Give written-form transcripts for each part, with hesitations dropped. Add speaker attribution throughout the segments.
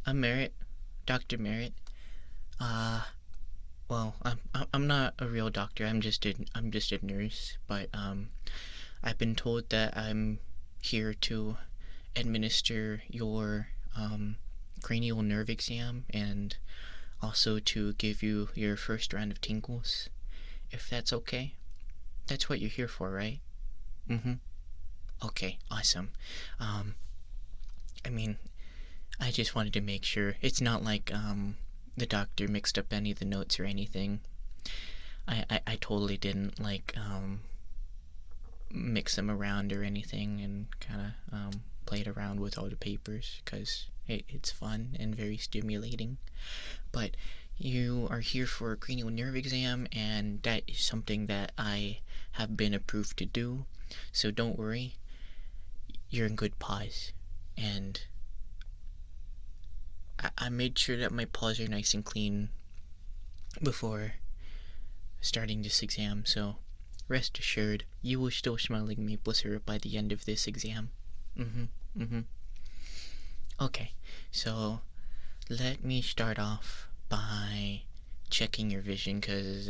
Speaker 1: I'm Merret, Dr. Merret. Uh, well, I'm not a real doctor. I'm just a nurse. But I've been told that I'm here to administer your cranial nerve exam and also to give you your first round of tingles, if that's okay. That's what you're here for, right? Mm-hmm. Okay, awesome. Um, I mean, I just wanted to make sure it's not like the doctor mixed up any of the notes or anything. I totally didn't like mix them around or anything and kind of played around with all the papers because it's fun and very stimulating. But you are here for a cranial nerve exam, and that is something that I have been approved to do. So don't worry, you're in good paws. And I made sure that my paws are nice and clean before starting this exam, so rest assured, you will still smell like maple syrup by the end of this exam. Okay, so let me start off by checking your vision, because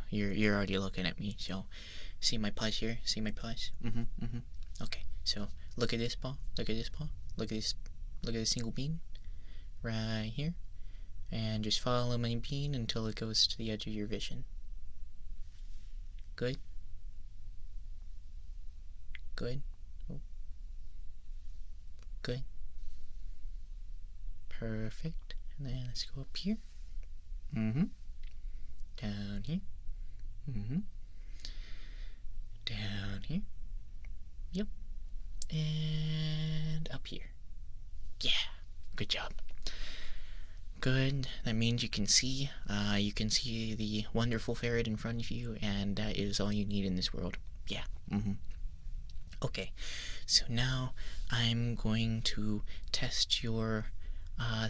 Speaker 1: you're already looking at me, so see my paws here? See my paws? Okay, so look at this paw, look at this paw, look at this single bean right here, and just follow my bean until it goes to the edge of your vision. Good? Good? Oh. Good? Perfect. And then let's go up here. Down here. Down here. Yep. And up here. Yeah. Good job. Good. That means you can see the wonderful ferret in front of you, and that is all you need in this world. Yeah. Okay. So now I'm going to test your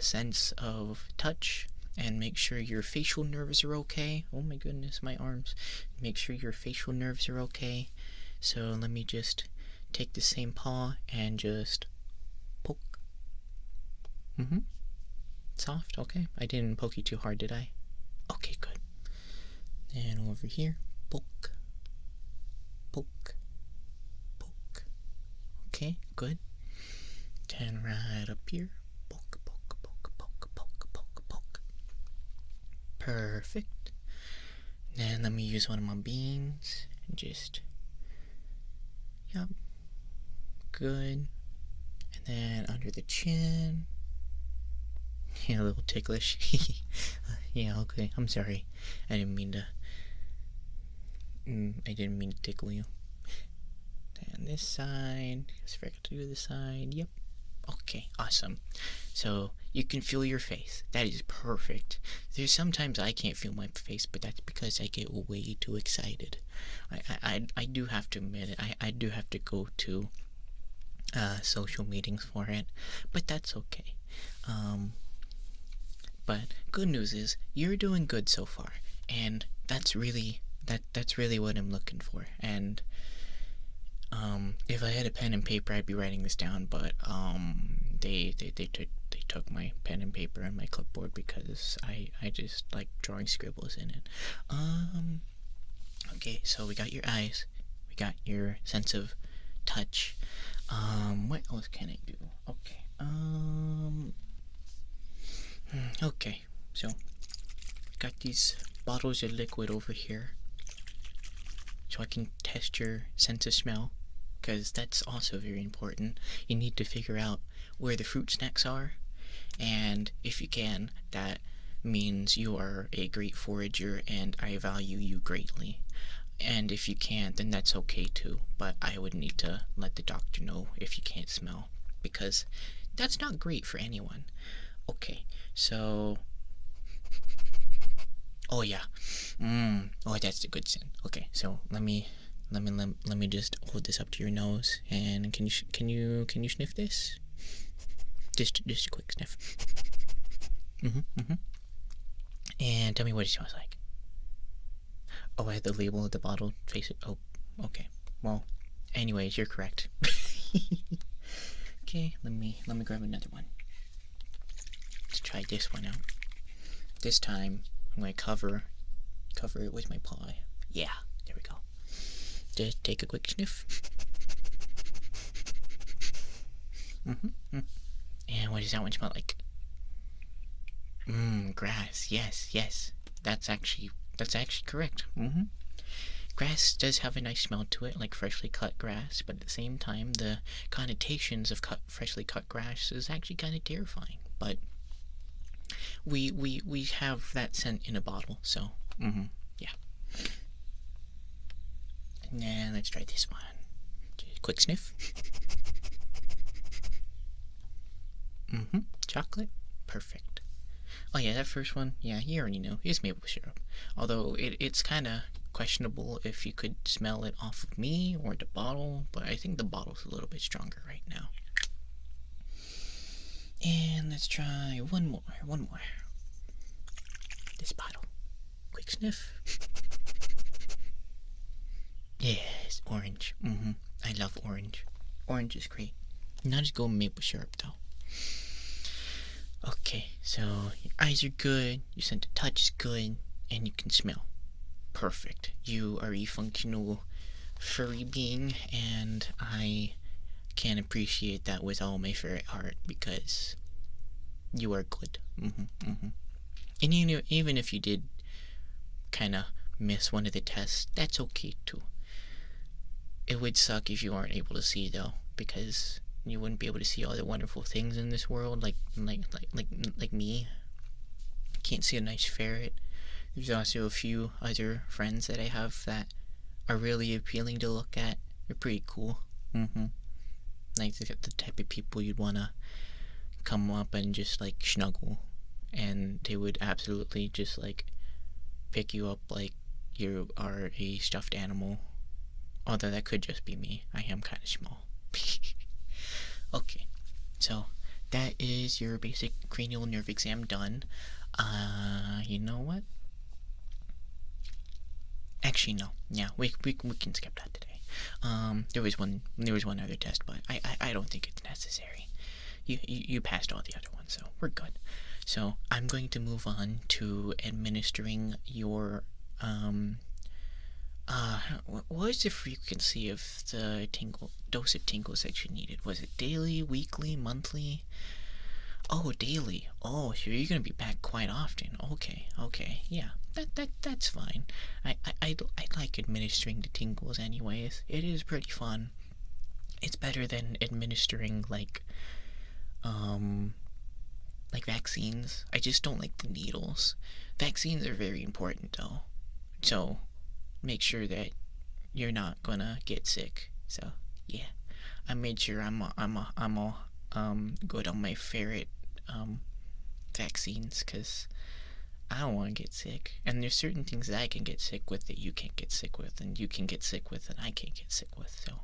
Speaker 1: sense of touch and make sure your facial nerves are okay. Oh my goodness, my arms. Make sure your facial nerves are okay. So let me just take the same paw and just poke. Soft, okay. I didn't poke you too hard, did I? Okay, good. And over here, poke, poke, poke. Okay, good. Then right up here, poke, poke, poke, poke, poke, poke, poke. Perfect. Then let me use one of my beans and just, yep, good. And then under the chin. Yeah, a little ticklish. Yeah, okay. I'm sorry. I didn't mean to tickle you. And this side. Just forgot to do this side. Yep. Okay, awesome. So you can feel your face. That is perfect. There's sometimes I can't feel my face, but that's because I get way too excited. I do have to admit it. I do have to go to social meetings for it, but that's okay. But good news is you're doing good so far, and that's really what I'm looking for. And if I had a pen and paper, I'd be writing this down, but they took my pen and paper and my clipboard because I just like drawing scribbles in it. Okay, so we got your eyes, we got your sense of touch. What else can I do? Okay. Okay, so got these bottles of liquid over here so I can test your sense of smell, because that's also very important. You need to figure out where the fruit snacks are, and if you can, that means you are a great forager and I value you greatly. And if you can't, then that's okay too, but I would need to let the doctor know if you can't smell, because that's not great for anyone. Okay, so, oh yeah, oh, that's the good sin. Okay, so let me just hold this up to your nose, and can you sniff this? Just a quick sniff. And tell me what it smells like. Oh, I had the label of the bottle. Face it. Oh, okay. Well, anyways, you're correct. Okay, let me grab another one. try this one out. This time, I'm going to cover it with my paw. Yeah, there we go. Just take a quick sniff. And what does that one smell like? Grass. Yes. That's actually correct. Grass does have a nice smell to it, like freshly cut grass, but at the same time, the connotations of freshly cut grass is actually kind of terrifying. But we have that scent in a bottle, so yeah. Now let's try this one. Just a quick sniff. Chocolate, perfect. Oh yeah, that first one, yeah, you already know, it's maple syrup. Although it's kind of questionable if you could smell it off of me or the bottle, but I think the bottle's a little bit stronger right now. And let's try one more. This bottle. Quick sniff. Yes, orange. I love orange. Orange is great. Not just go maple syrup though. Okay, so your eyes are good, your sense of touch is good, and you can smell. Perfect. You are a functional furry being, and I can appreciate that with all my ferret heart because you are good. And even if you did kind of miss one of the tests, that's okay too. It would suck if you aren't able to see though, because you wouldn't be able to see all the wonderful things in this world, like me. Can't see a nice ferret. There's also a few other friends that I have that are really appealing to look at. They're pretty cool. Like the type of people you'd wanna come up and just like snuggle, and they would absolutely just like pick you up like you are a stuffed animal. Although that could just be me. I am kind of small. Okay, so that is your basic cranial nerve exam done. You know what? Actually, no. Yeah, we can skip that today. There was one other test, but I don't think it's necessary. You passed all the other ones, so we're good. So I'm going to move on to administering your what was the frequency of the dose of tingles that you needed? Was it daily, weekly, monthly? Oh, daily. Oh, so you're gonna be back quite often. Okay, yeah, that's fine. I like administering the tingles anyways. It is pretty fun. It's better than administering like vaccines. I just don't like the needles. Vaccines are very important though, so make sure that you're not gonna get sick. So yeah, I made sure I'm all good on my ferret vaccines, because I don't want to get sick. And there's certain things that I can get sick with that you can't get sick with, and you can get sick with and I can't get sick with. So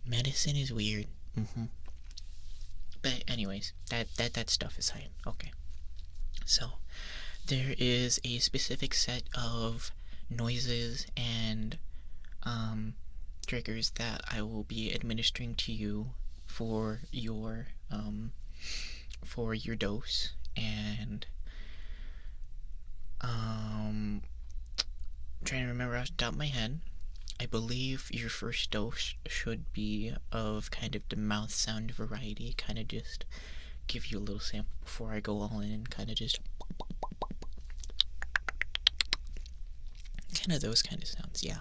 Speaker 1: medicine is weird. But anyways, that stuff aside. Okay, so there is a specific set of noises and triggers that I will be administering to you for your dose, and trying to remember off the top of my head, I believe your first dose should be of kind of the mouth sound variety, kind of just give you a little sample before I go all in, and kind of just kind of those kind of sounds, yeah.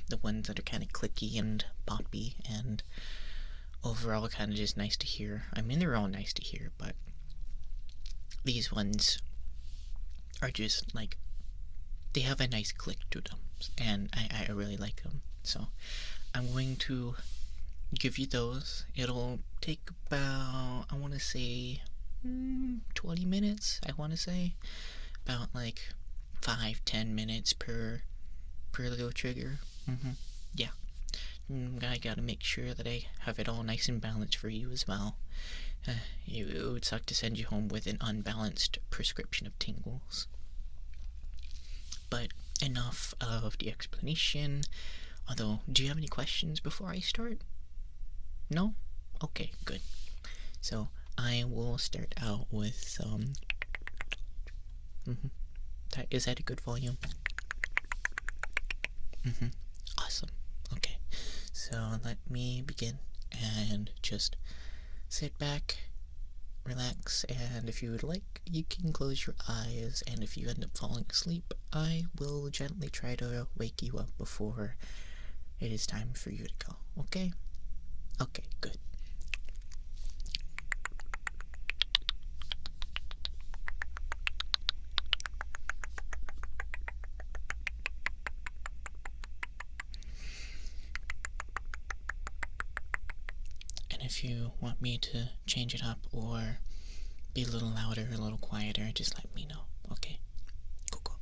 Speaker 1: The ones that are kind of clicky and poppy and overall kind of just nice to hear. I mean, they're all nice to hear, but these ones are just like, they have a nice click to them, and I really like them. So I'm going to give you those. It'll take about, I want to say 20 minutes. I want to say about like 5-10 minutes per little trigger. Yeah, I gotta make sure that I have it all nice and balanced for you as well. It would suck to send you home with an unbalanced prescription of tingles. But enough of the explanation. Although, do you have any questions before I start? No? Okay, good. So I will start out with some. Is that a good volume? Awesome. Okay, so let me begin and just sit back, relax, and if you would like, you can close your eyes, and if you end up falling asleep, I will gently try to wake you up before it is time for you to go, okay? Okay, good. And if you want me to change it up or be a little louder, a little quieter, just let me know, okay? Cool, cool.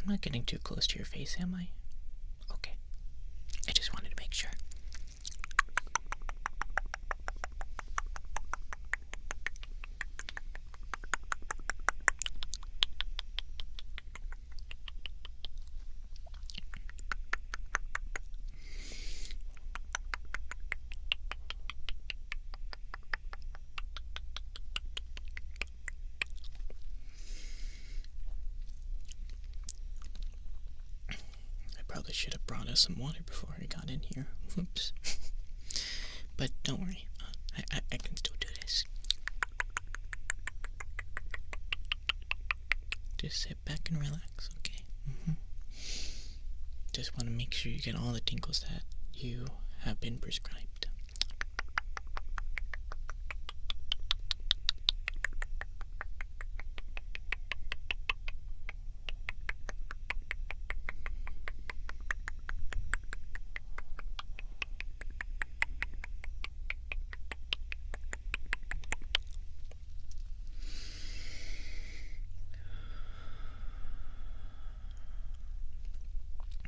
Speaker 1: I'm not getting too close to your face, am I? Okay. I just wanted to make sure. Probably should have brought us some water before we got in here. Whoops. But don't worry. I can still do this. Just sit back and relax, okay? Just want to make sure you get all the tingles that you have been prescribed.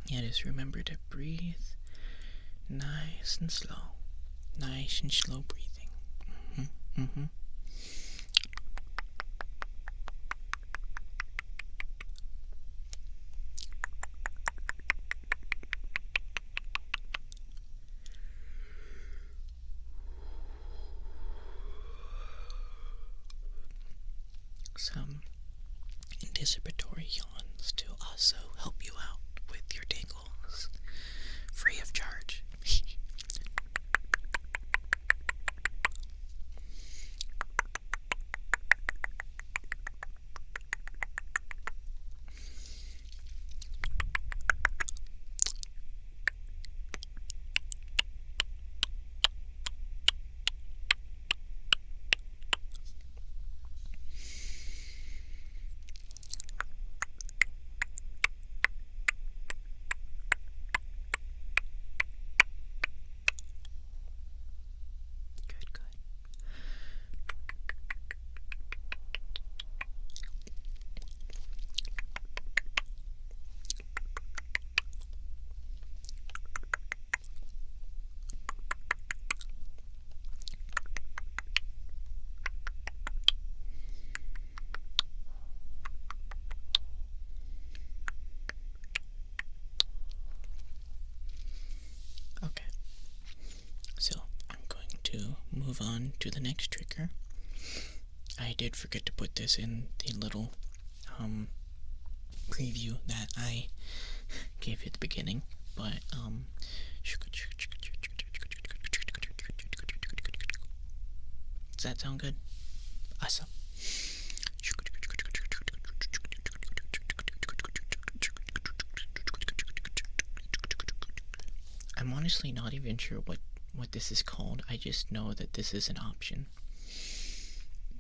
Speaker 1: Yeah, just remember to breathe nice and slow. Nice and slow breathing. Some anticipatory yawns to also help you out with your tingles, free of charge. move on to the next trigger. I did forget to put this in the little preview that I gave at the beginning, but does that sound good? Awesome. I'm honestly not even sure what this is called. I just know that this is an option.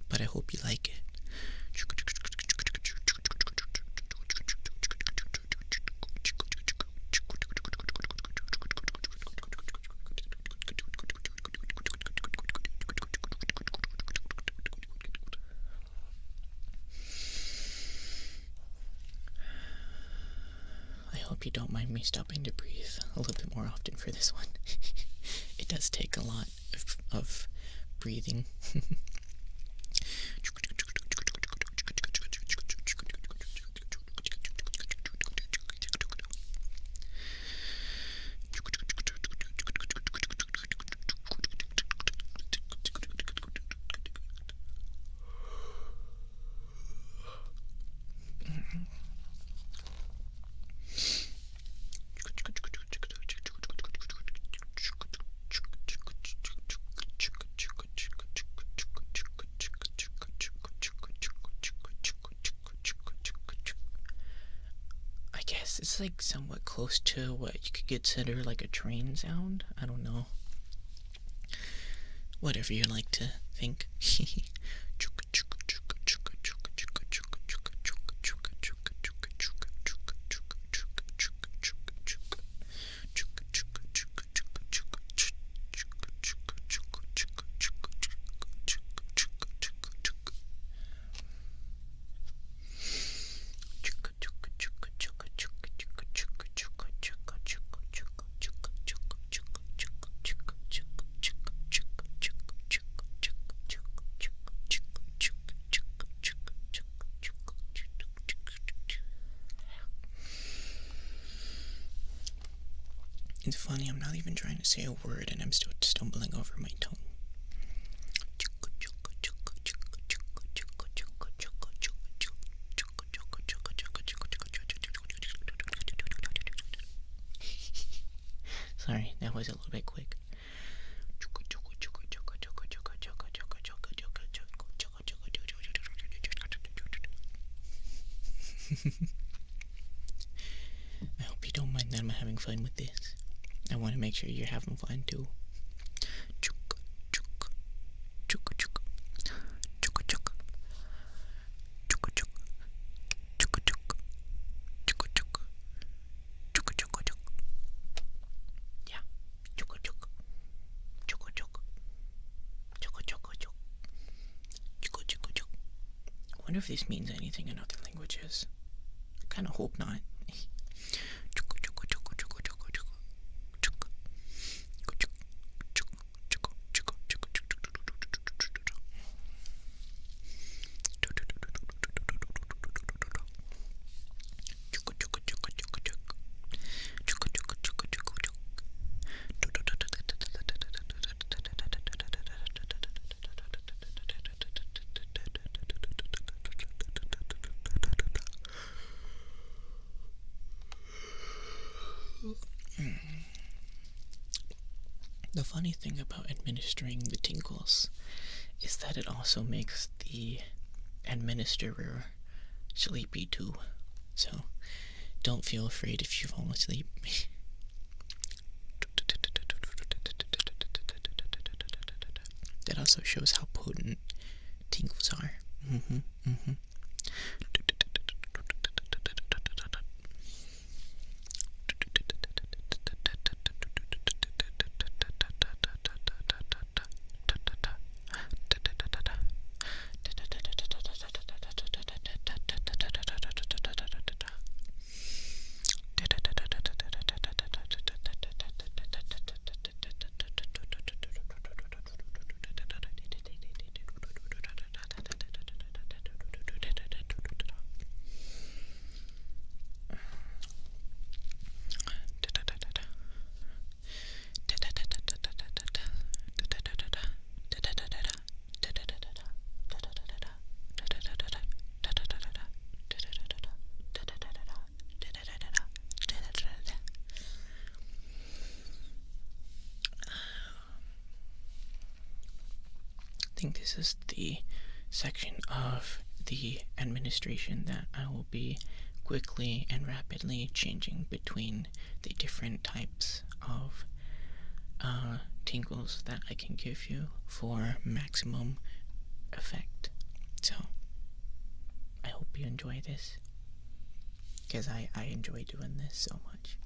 Speaker 1: But I hope you like it. I hope you don't mind me stopping to breathe a little bit more often for this one. It does take a lot of breathing. It's like somewhat close to what you could consider like a train sound. I don't know. Whatever you like to think. It's funny, I'm not even trying to say a word and I'm still stumbling over my tongue. Sorry, that was a little bit quick. I hope you don't mind that I'm having fun with this. I want to make sure you're having fun too. Yeah. I wonder if this means anything in other languages. I kind of hope not. The funny thing about administering the tingles is that it also makes the administerer sleepy too. So don't feel afraid if you fall asleep. That also shows how potent tingles are. think this is the section of the administration that I will be quickly and rapidly changing between the different types of tingles that I can give you for maximum effect. So I hope you enjoy this, because I enjoy doing this so much.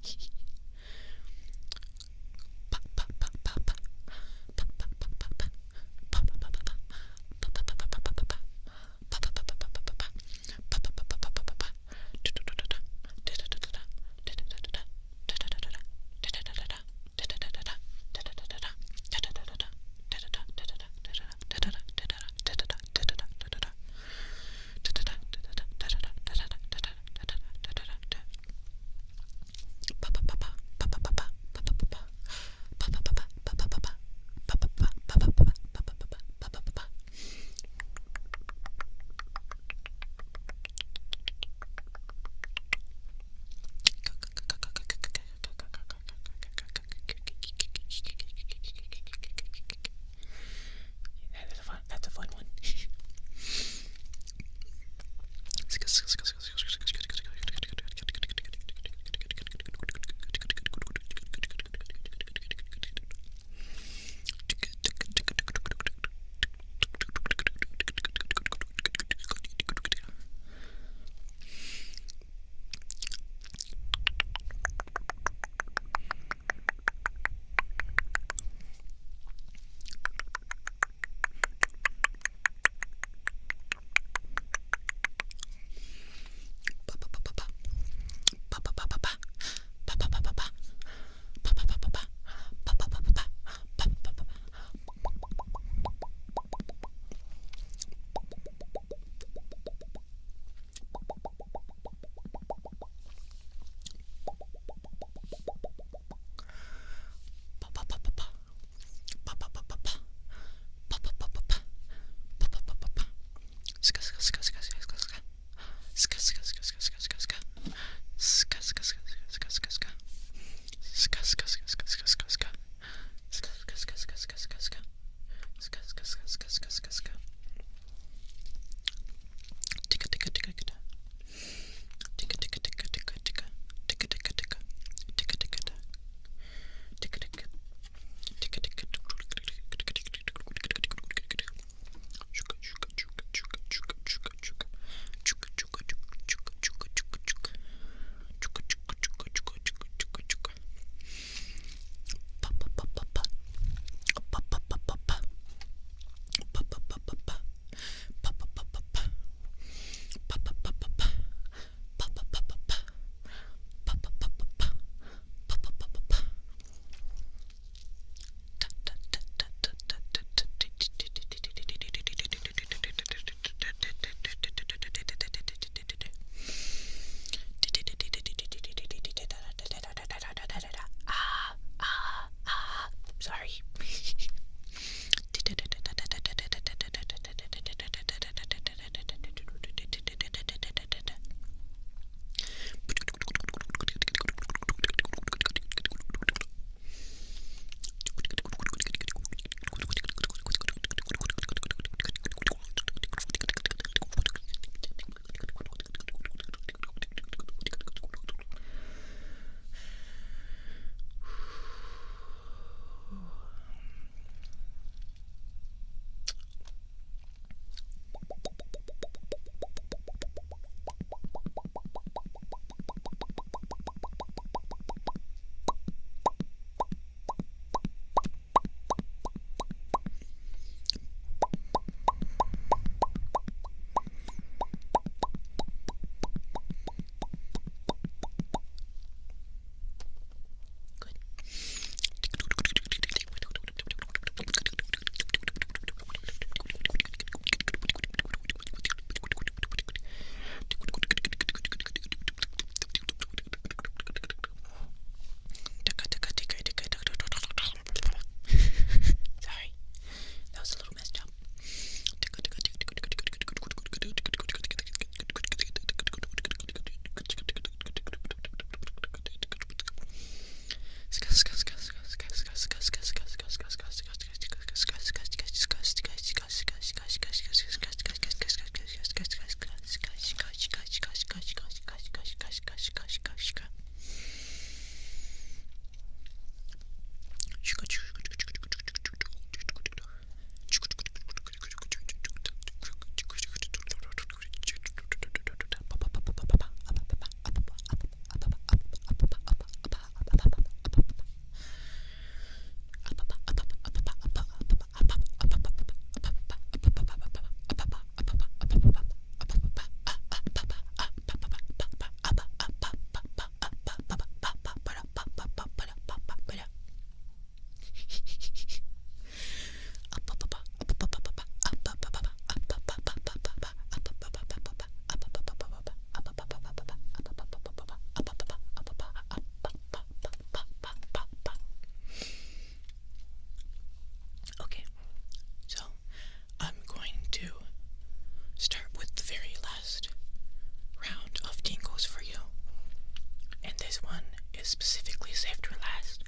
Speaker 1: is specifically saved for last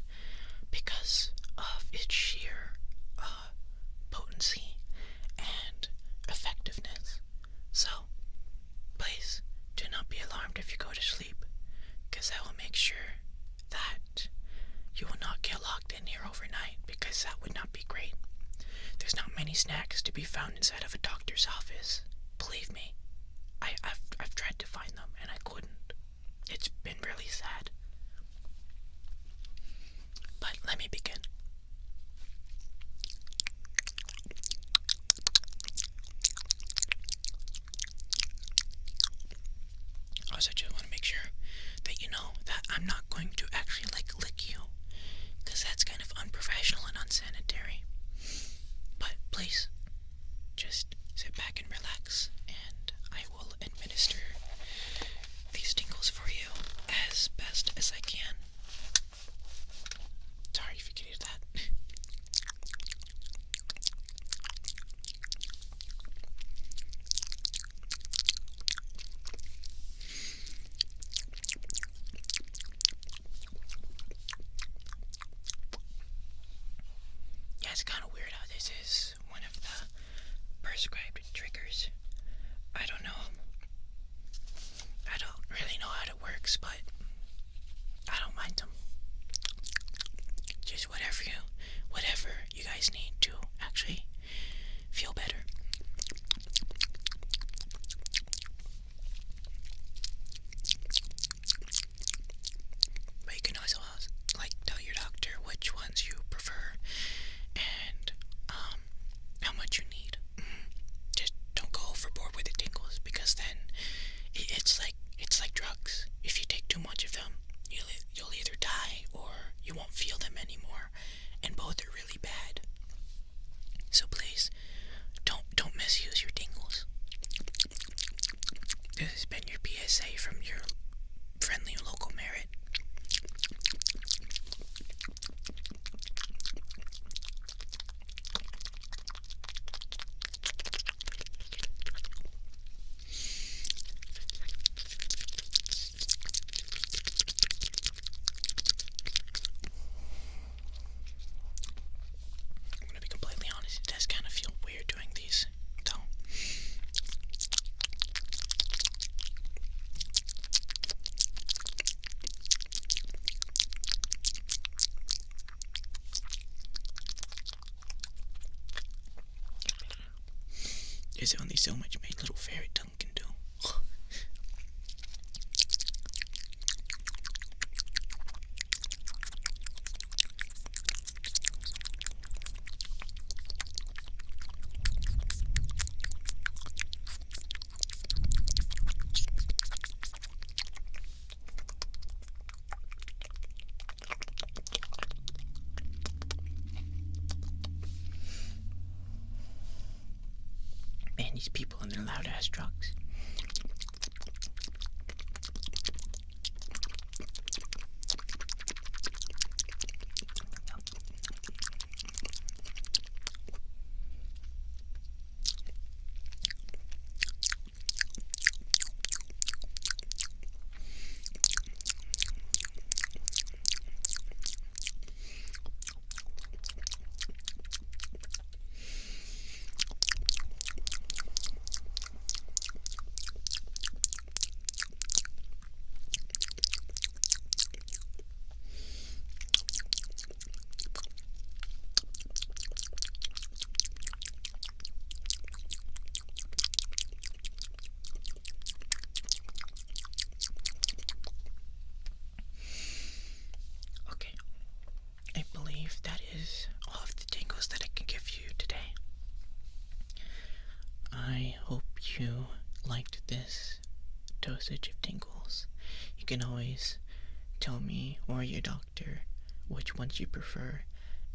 Speaker 1: because of its sheer potency and effectiveness. So, please do not be alarmed if you go to sleep, because I will make sure that you will not get locked in here overnight, because that would not be great. There's not many snacks to be found inside of a doctor's office. Believe me, I've tried to find them and I couldn't. It's been really sad. But let me begin. Also, just want to make sure that you know that I'm not going to actually lick you, because that's kind of unprofessional and unsanitary. But please, just sit back and relax, and I will administer these tingles for you as best as I can. Sorry if you can hear that. Yeah, it's kind of weird how this is one of the prescribed triggers. I don't know. I don't really know how it works, but I don't mind them. Just whatever you guys need to actually feel better. But you can also tell your doctor which ones you prefer and how much you need. Just don't go overboard with the tingles, because then it's like drugs. If you take too much of them, you'll either die or you won't feel them anymore, and both are really bad. So please, don't misuse your tingles. This has been your PSA from your friendly local Merret. I'm gonna be completely honest, it does kind of feel weird doing these, though. There's only so much my little ferret tongue can do. Man, these people and their loud ass trucks. That is all of the tingles that I can give you today. I hope you liked this dosage of tingles. You can always tell me or your doctor which ones you prefer,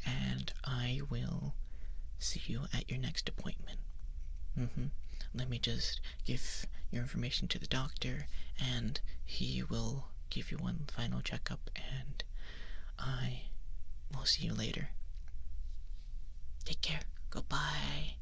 Speaker 1: and I will see you at your next appointment. Let me just give your information to the doctor, and he will give you one final checkup, and I will see you later. Take care. Goodbye.